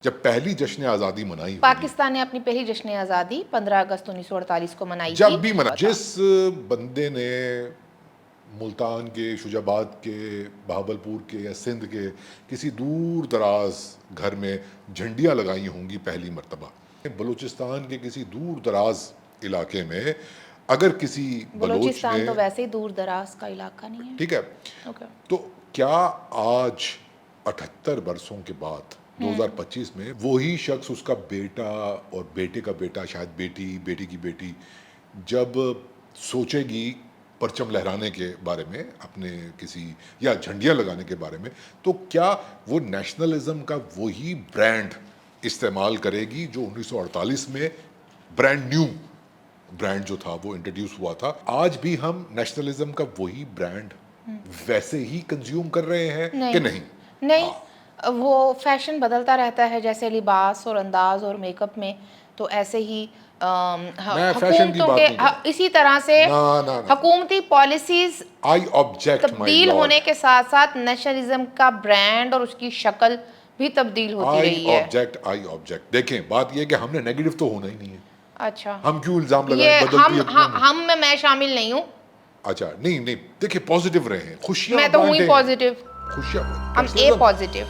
जब पहली जश्न आज़ादी मनाई होगी, पाकिस्तान ने अपनी पहली जश्न आज़ादी 15 अगस्त 1948 को मनाई जब थी। भी मना, जिस बंदे ने मुल्तान के, शुजाबाद के, बहावलपुर के या सिंध के किसी दूर दराज घर में झंडियाँ लगाई होंगी पहली मर्तबा, बलूचिस्तान के किसी दूर दराज इलाके में अगर किसी बलोच बलूचिस्तान ने, तो वैसे ही दूर दराज का इलाका नहीं है। ठीक है, ओके। तो क्या आज 78 बरसों के बाद 2025 में वही शख्स, उसका बेटा और बेटे का बेटा, शायद बेटी, बेटी की बेटी, जब सोचेगी परचम लहराने के बारे में अपने किसी, या झंडियां लगाने के बारे में, तो क्या वो नेशनलिज्म का वही ब्रांड इस्तेमाल करेगी जो 1948 में ब्रांड न्यू ब्रांड जो था वो इंट्रोड्यूस हुआ था? आज भी हम नेशनलिज्म का वही ब्रांड वैसे ही कंज्यूम कर रहे हैं कि नहीं? नहीं, वो फैशन बदलता रहता है, जैसे लिबास और अंदाज और मेकअप में, तो ऐसे ही मैं फैशन की हुकूमतों बात के नहीं कर रहा। इसी तरह से ना। हुकूमती पॉलिसीज आई ऑब्जेक्ट माय तब्दील लॉर्ड, होने के साथ साथ नेशनलिज्म का ब्रांड और उसकी शक्ल भी तब्दील होती आई रही है। ऑब्जेक्ट। देखें, बात यह है कि हमने नेगेटिव तो होना ही नहीं है। अच्छा, हम क्यों इल्जाम ये लगाएं बदलती हम में मैं शामिल नहीं हूँ। अच्छा, नहीं, देखिए, पॉजिटिव रहे, खुशियां मैं तो हूँ ही बांटें, पॉजिटिव, खुशियां, हम ए पॉजिटिव।